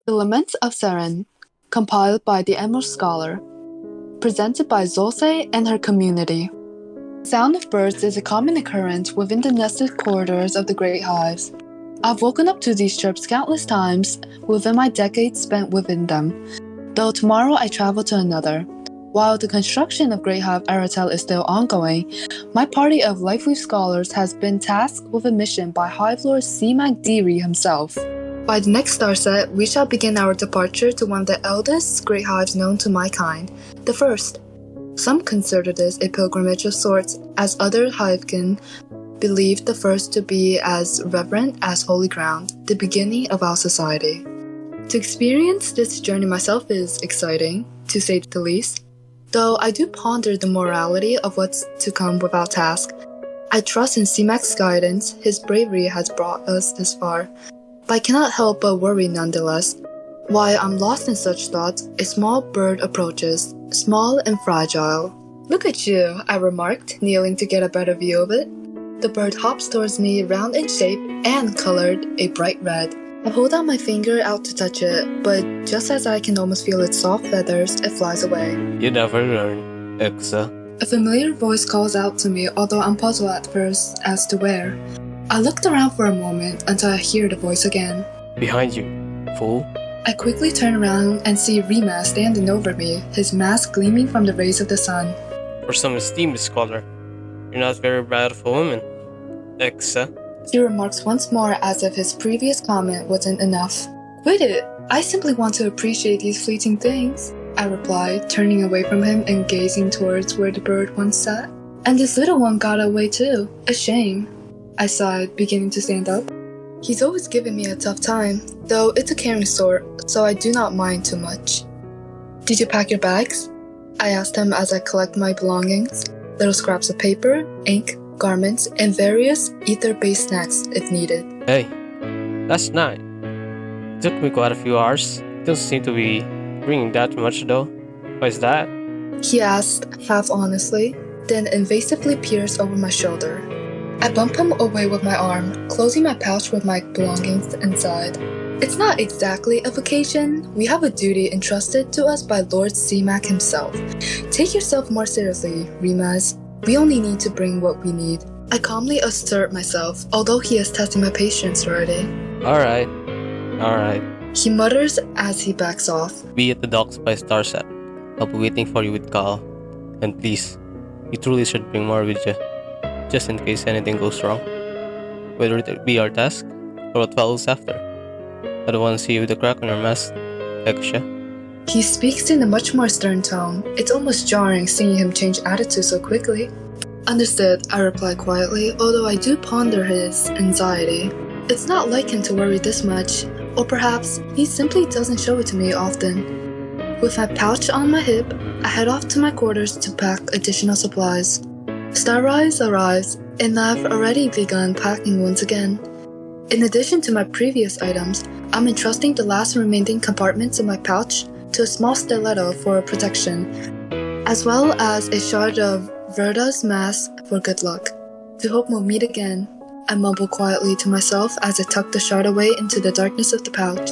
The Lament of Cirryn, compiled by the Emerald Scholar, presented by Zolce and her community. The sound of birds is a common occurrence within the nested corridors of the great hives. I've woken up to these chirps countless times within my decades spent within them, though tomorrow I travel to another. While the construction of Great Hive Aratel is still ongoing, my party of Lifeweave scholars has been tasked with a mission by Hive Lord C-Mac Deary himself. By the next star set, we shall begin our departure to one of the eldest great hives known to my kind, the first. Some consider this a pilgrimage of sorts, as other hivekin believe the first to be as reverent as holy ground, the beginning of our society. To experience this journey myself is exciting, to say the least, though I do ponder the morality of what's to come with our task. I trust in C-Mac's guidance. His bravery has brought us this far, but I cannot help but worry nonetheless. While I'm lost in such thoughts, a small bird approaches, small and fragile. "Look at you," I remarked, kneeling to get a better view of it. The bird hops towards me, round in shape and colored a bright red. I hold out my finger out to touch it, but just as I can almost feel its soft feathers, it flies away. You never learn, Exa. A familiar voice calls out to me, although I'm puzzled at first as to where. I looked around for a moment until I hear the voice again. Behind you, fool. I quickly turn around and see Rima standing over me, his mask gleaming from the rays of the sun. For some esteemed scholar, you're not very bad of a woman, Exa. He remarks once more as if his previous comment wasn't enough. "Quit it! I simply want to appreciate these fleeting things," I replied, turning away from him and gazing towards where the bird once sat. "And this little one got away too. A shame," I sighed, beginning to stand up. He's always given me a tough time, though it's a caring sort, so I do not mind too much. "Did you pack your bags?" I asked him as I collect my belongings, little scraps of paper, ink, garments, and various ether-based snacks if needed. Hey, last night. It took me quite a few hours. Don't seem to be bringing that much though. Why is that? He asked, half honestly, then invasively peers over my shoulder. I bump him away with my arm, closing my pouch with my belongings inside. "It's not exactly a vacation. We have a duty entrusted to us by Lord C-Mac himself. Take yourself more seriously, Rimas. We only need to bring what we need." I calmly assert myself, although he is testing my patience already. Alright. He mutters as he backs off. Be at the docks by Starset. I'll be waiting for you with Kyle. And please, you truly should bring more with you, just in case anything goes wrong. Whether it be our task, or what follows after. I don't want to see you with a crack on your mask, Eksha. He speaks in a much more stern tone. It's almost jarring seeing him change attitude so quickly. "Understood," I reply quietly, although I do ponder his anxiety. It's not like him to worry this much, or perhaps he simply doesn't show it to me often. With my pouch on my hip, I head off to my quarters to pack additional supplies. Starrise arrives, and I've already begun packing once again. In addition to my previous items, I'm entrusting the last remaining compartments in my pouch to a small stiletto for protection, as well as a shard of Verda's mask for good luck. "To hope we'll meet again," I mumble quietly to myself as I tuck the shard away into the darkness of the pouch.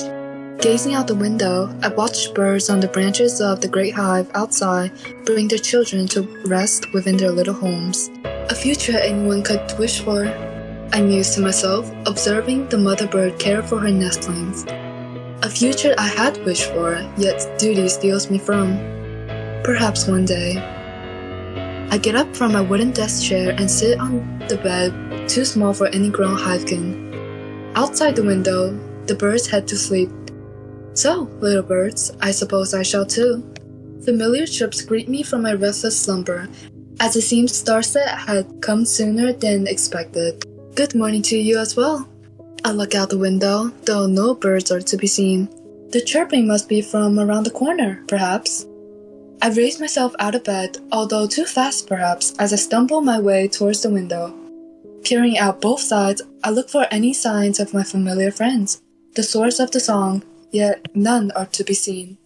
Gazing out the window, I watch birds on the branches of the great hive outside bring their children to rest within their little homes. A future anyone could wish for, I muse to myself, observing the mother bird care for her nestlings. A future I had wished for, yet duty steals me from. Perhaps one day. I get up from my wooden desk chair and sit on the bed, too small for any grown hivekin. Outside the window, the birds head to sleep. So, little birds, I suppose I shall too. Familiar chirps greet me from my restless slumber, as it seems Starset had come sooner than expected. Good morning to you as well. I look out the window, though no birds are to be seen. The chirping must be from around the corner, perhaps. I raise myself out of bed, although too fast perhaps, as I stumble my way towards the window. Peering out both sides, I look for any signs of my familiar friends, the source of the song, yet none are to be seen.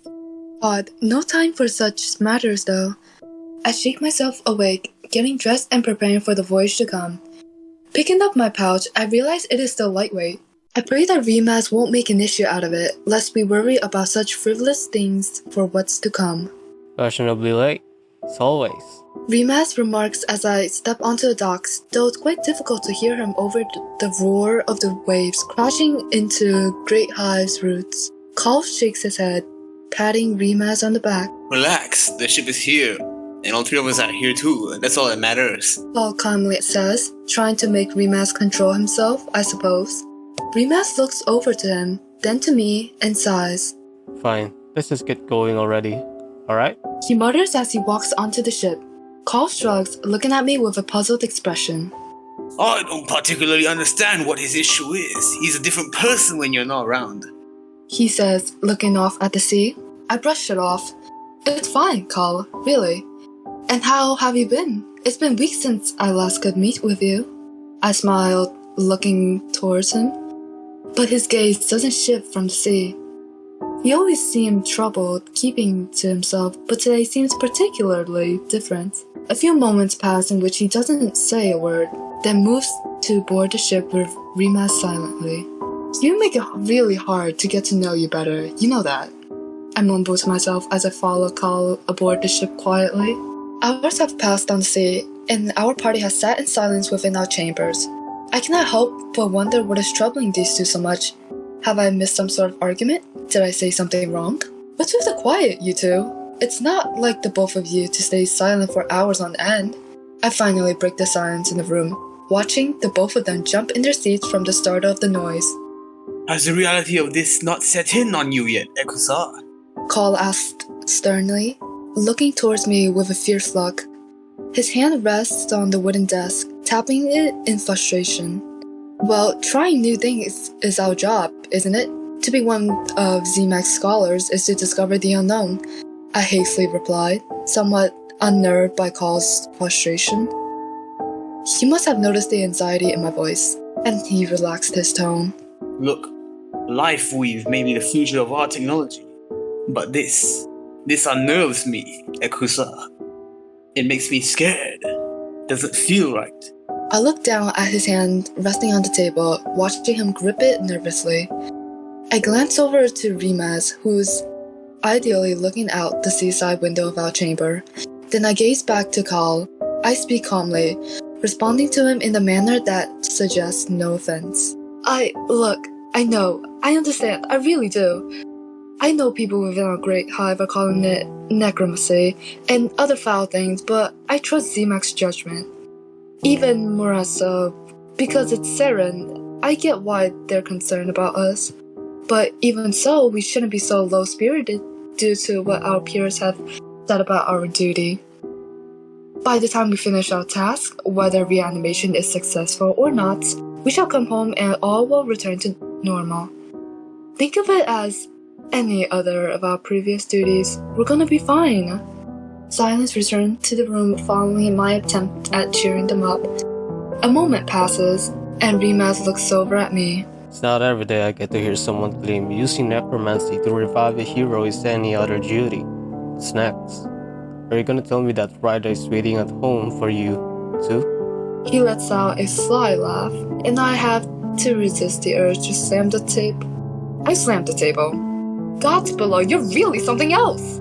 Odd, no time for such matters though. I shake myself awake, getting dressed and preparing for the voyage to come. Picking up my pouch, I realize it is still lightweight. I pray that Remas won't make an issue out of it, lest we worry about such frivolous things for what's to come. Fashionably late, as always. Remas remarks as I step onto the docks, though it's quite difficult to hear him over the roar of the waves crashing into Great Hive's roots. Carl shakes his head, patting Remas on the back. Relax, the ship is here, and all three of us are here too. That's all that matters. Paul calmly says, trying to make Remas control himself, I suppose. Remas looks over to him, then to me, and sighs. Fine, let's just get going already, alright? He mutters as he walks onto the ship. Carl shrugs, looking at me with a puzzled expression. I don't particularly understand what his issue is. He's a different person when you're not around. He says, looking off at the sea. I brush it off. It's fine, Carl, really. And how have you been? It's been weeks since I last could meet with you. I smiled, looking towards him. But his gaze doesn't shift from the sea. He always seemed troubled, keeping to himself, but today seems particularly different. A few moments pass in which he doesn't say a word, then moves to board the ship with Remas silently. You make it really hard to get to know you better, you know that. I mumble to myself as I follow Carl aboard the ship quietly. Hours have passed on the sea, and our party has sat in silence within our chambers. I cannot help but wonder what is troubling these two so much. Have I missed some sort of argument? Did I say something wrong? What's with the quiet, you two? It's not like the both of you to stay silent for hours on end. I finally break the silence in the room, watching the both of them jump in their seats from the start of the noise. Has the reality of this not set in on you yet, Ekusa? Carl asked sternly, looking towards me with a fierce look. His hand rests on the wooden desk, tapping it in frustration. Well, trying new things is our job, isn't it? To be one of ZMAC's scholars is to discover the unknown, I hastily replied, somewhat unnerved by Carl's frustration. He must have noticed the anxiety in my voice, and he relaxed his tone. Look, life weave may be the future of our technology, but this unnerves me, Ekusa. It makes me scared. Doesn't feel right. I looked down at his hand resting on the table, watching him grip it nervously. I glanced over to Remas, who's ideally looking out the seaside window of our chamber. Then I gazed back to Carl. I speak calmly, responding to him in a manner that suggests no offense. I know, I understand, I really do. I know people within our great hive are calling it necromancy and other foul things, but I trust ZMAC's judgment. Even more so, because it's Cirryn, I get why they're concerned about us. But even so, we shouldn't be so low-spirited due to what our peers have said about our duty. By the time we finish our task, whether reanimation is successful or not, we shall come home and all will return to normal. Think of it as any other of our previous duties. We're gonna be fine. Silence returned to the room following my attempt at cheering them up. A moment passes, and Remas looks over at me. It's not every day I get to hear someone claim using necromancy to revive a hero is any other duty. What's next? Are you gonna tell me that Ryder is waiting at home for you, too? He lets out a sly laugh, and I have to resist the urge to slam the table. I slammed the table. Gods below, you're really something else!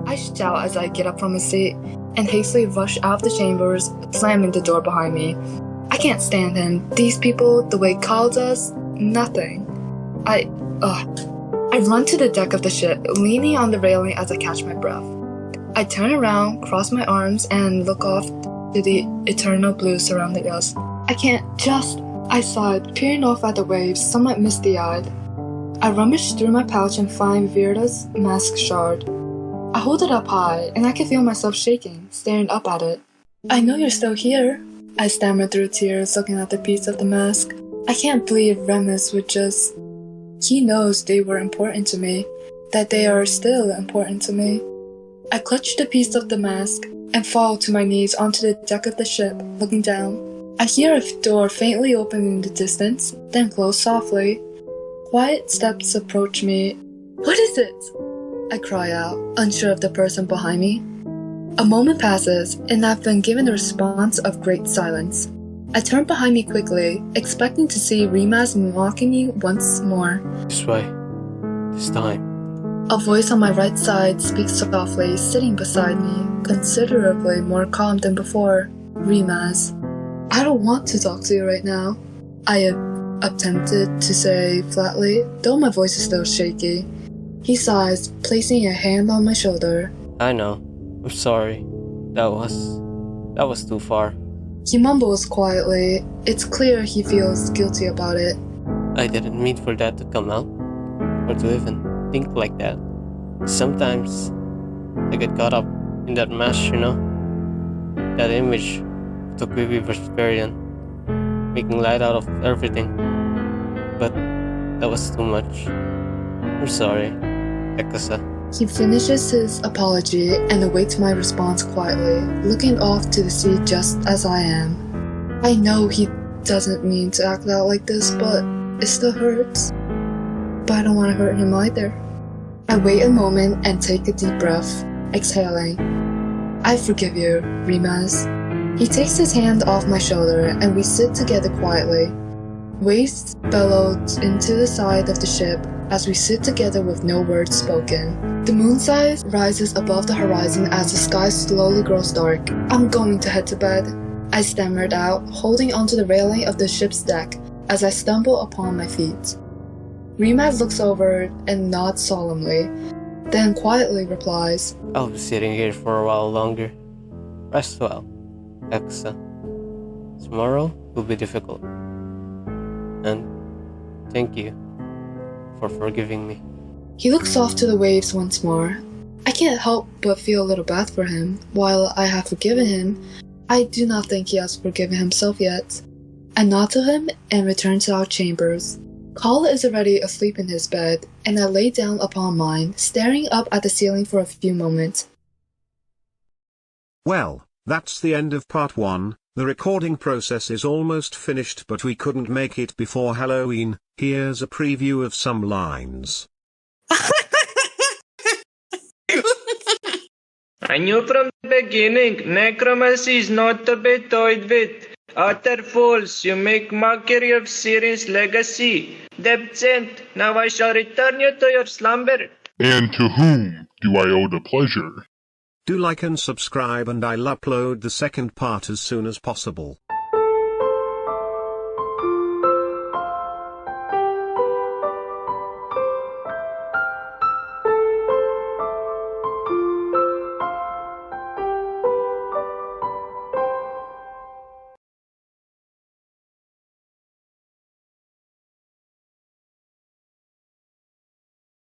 I shout as I get up from a seat and hastily rush out of the chambers, slamming the door behind me. I can't stand him. These people, the way Carl does, nothing. I run to the deck of the ship, leaning on the railing as I catch my breath. I turn around, cross my arms, and look off to the eternal blue surrounding us. I sighed, peering off at the waves, somewhat misty-eyed. I rummage through my pouch and find Virda's mask shard. I hold it up high, and I can feel myself shaking, staring up at it. I know you're still here, I stammered through tears, looking at the piece of the mask. I can't believe Remus would just... He knows they were important to me, that they are still important to me. I clutch the piece of the mask and fall to my knees onto the deck of the ship, looking down. I hear a door faintly open in the distance, then close softly. Quiet steps approach me. What is it? I cry out, unsure of the person behind me. A moment passes, and I've been given a response of great silence. I turned behind me quickly, expecting to see Rimas mocking me once more. This way. This time. A voice on my right side speaks softly, sitting beside me, considerably more calm than before. Rimas. I don't want to talk to you right now. I attempted to say flatly, though my voice is still shaky. He sighs, placing a hand on my shoulder. I know. I'm sorry. That was too far. He mumbles quietly. It's clear he feels guilty about it. I didn't mean for that to come out. Or to even think like that. Sometimes I get caught up in that mess, you know? That image of the creepy Vesperian, making light out of everything. But that was too much. I'm sorry, Ekasa. He finishes his apology and awaits my response quietly, looking off to the sea just as I am. I know he doesn't mean to act out like this, but it still hurts. But I don't want to hurt him either. I wait a moment and take a deep breath, exhaling. I forgive you, Rimas. He takes his hand off my shoulder and we sit together quietly. Waves bellowed into the side of the ship as we sit together with no words spoken. The moon size rises above the horizon as the sky slowly grows dark. I'm going to head to bed, I stammered out, holding onto the railing of the ship's deck as I stumble upon my feet. Rimas looks over and nods solemnly, then quietly replies, I'll be sitting here for a while longer. Rest well, Ekasa. Tomorrow will be difficult. And thank you for forgiving me. He looks off to the waves once more. I can't help but feel a little bad for him. While I have forgiven him, I do not think he has forgiven himself yet. I nod to him and return to our chambers. Carl is already asleep in his bed, and I lay down upon mine, staring up at the ceiling for a few moments. Well, that's the end of part 1. The recording process is almost finished, but we couldn't make it before Halloween. Here's a preview of some lines. I knew from the beginning, necromancy is not to be toyed with. Utter fools, you make mockery of Cirryn's legacy. Debt sent, now I shall return you to your slumber. And to whom do I owe the pleasure? Do like and subscribe, and I'll upload the second part as soon as possible.